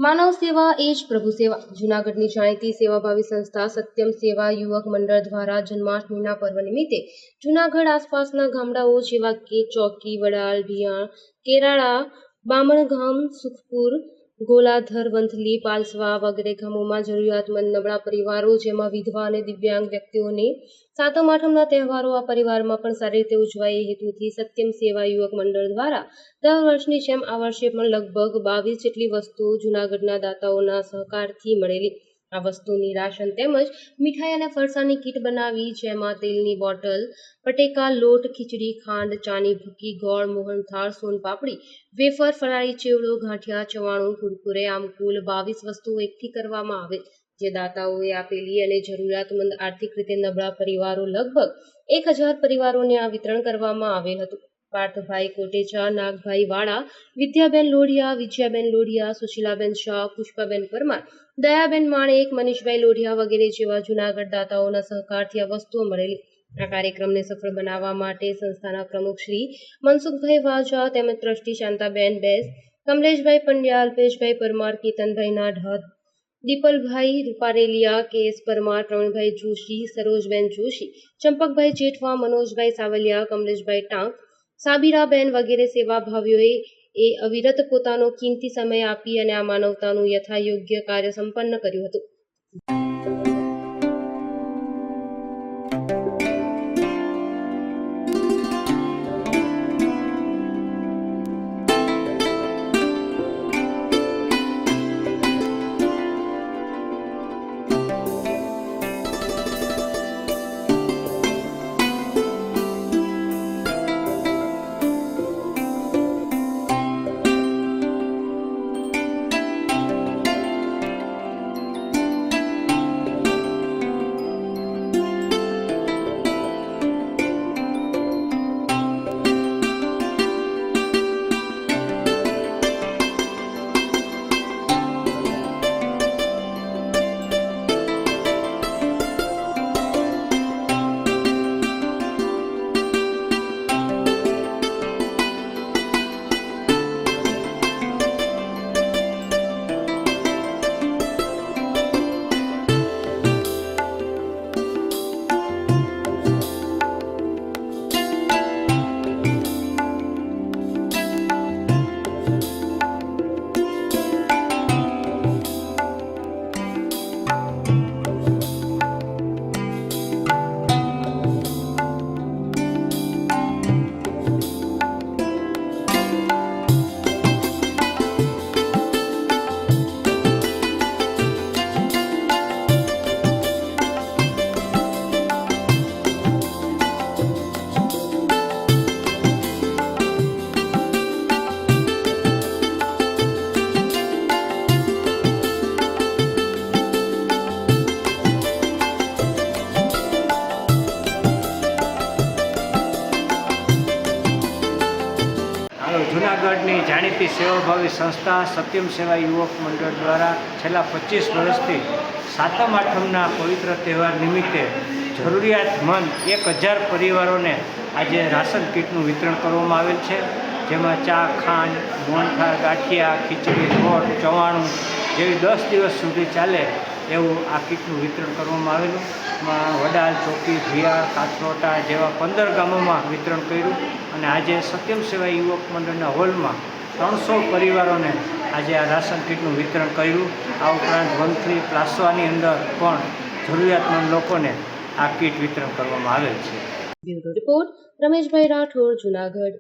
માનવ સેવા એ જ પ્રભુ સેવા. જૂનાગઢની જાણીતી સેવાભાવી સંસ્થા સત્યમ સેવા યુવક મંડળ દ્વારા જન્માષ્ટમીના પર્વ નિમિત્તે જૂનાગઢ આસપાસના ગામડાઓ જેવા કે ચોકી, વડાલ, ભિયાણ, કેરાળા, બામણગામ, સુખપુર, ગોલાધર, વંથલી, પાલસવા વગેરે ગામોમાં જરૂરિયાતમંદ નબળા પરિવારો, જેમાં વિધવા અને દિવ્યાંગ વ્યક્તિઓને સાતમ આઠમના તહેવારો આ પરિવારમાં પણ સારી રીતે ઉજવાય એ હેતુથી સત્યમ સેવા યુવક મંડળ દ્વારા દર વર્ષની જેમ આ વર્ષે પણ લગભગ 22 જેટલી વસ્તુઓ જૂનાગઢના દાતાઓના સહકારથી મળેલી. આ વસ્તુની રાશન તેમજ મીઠાઈ અને ફરસાણની કીટ બનાવી, જેમાં તેલની બોટલ, બટેકા, લોટ, ખીચડી, ખાંડ, ચાની ભૂકી, ગોળ, મોહનથાળ, સોનપાપડી, વેફર, ફરાળી ચેવડો, ગાંઠિયા, ચવાણું, કુરકુરે, આમ કુલ 22 વસ્તુઓ એકઠી કરવામાં આવે, જે દાતાઓએ આપેલી અને જરૂરિયાતમંદ આર્થિક રીતે નબળા પરિવારો લગભગ 1000 પરિવારોને આ વિતરણ કરવામાં આવેલ હતું. પાર્થભાઈ કોટેચા, નાગભાઈ વાળા, વિદ્યાબેન લોઢિયા, વિજયાબેન લોઢિયા, સુશીલાબેન શાહ, પુષ્પાબેન પરમાર, દયાબેન માણેક, મનીષભાઈ લોઢિયા વગેરે જેવા જૂનાગઢ દાતાઓના સહકારથી આ વસ્તુઓ મળેલી. આ કાર્યક્રમને સફળ બનાવવા માટે સંસ્થાના પ્રમુખ શ્રી મનસુખભાઈ વાજા તેમજ ટ્રસ્ટી શાંતાબેન બેસ, કમલેશભાઈ પંડ્યા, અલ્પેશભાઈ પરમાર, કેતનભાઈ નાઢા, દીપલભાઈ રૂપારેલિયા, કે.એસ. પરમાર, પ્રવીણભાઈ જોશી, સરોજબેન જોશી, ચંપકભાઈ જેઠવા, મનોજભાઈ સાવલિયા, કમલેશભાઈ ટાંક, સાબીરાબેન વગેરે સેવાભાવીઓએ અવિરત પોતાનો કિંમતી સમય આપી અને આ માનવતાનું યથાયોગ્ય કાર્ય સંપન્ન કર્યું હતું. જૂનાગઢની જાણીતી સેવાભાવી સંસ્થા સત્યમ સેવા યુવક મંડળ દ્વારા છેલ્લા 25 વર્ષથી સાતમ આઠમના પવિત્ર તહેવાર નિમિત્તે જરૂરિયાતમંદ 1000 પરિવારોને આજે રાશન કીટનું વિતરણ કરવામાં આવેલ છે, જેમાં ચા, ખાંડ, મોહનથાળ, ગાંઠિયા, ખીચડી, ગોળ, ચવાણું જેવી 10 દિવસ સુધી ચાલે એવું આ કીટનું વિતરણ કરવામાં આવેલું. વડાલ, ચોકી, ભિયાળ, કાથરોટા જેવા 15 ગામોમાં વિતરણ કર્યું અને આજે સત્યમ સેવા યુવક મંડળના હોલમાં 300 પરિવારોને આજે આ રાશન કીટનું વિતરણ કર્યું. આ ઉપરાંત વંથલી, પ્લાસવાની અંદર પણ જરૂરિયાતમંદ લોકોને આ કીટ વિતરણ કરવામાં આવેલ છે. Bureau report Rameshbhai Rathod, Junagadh.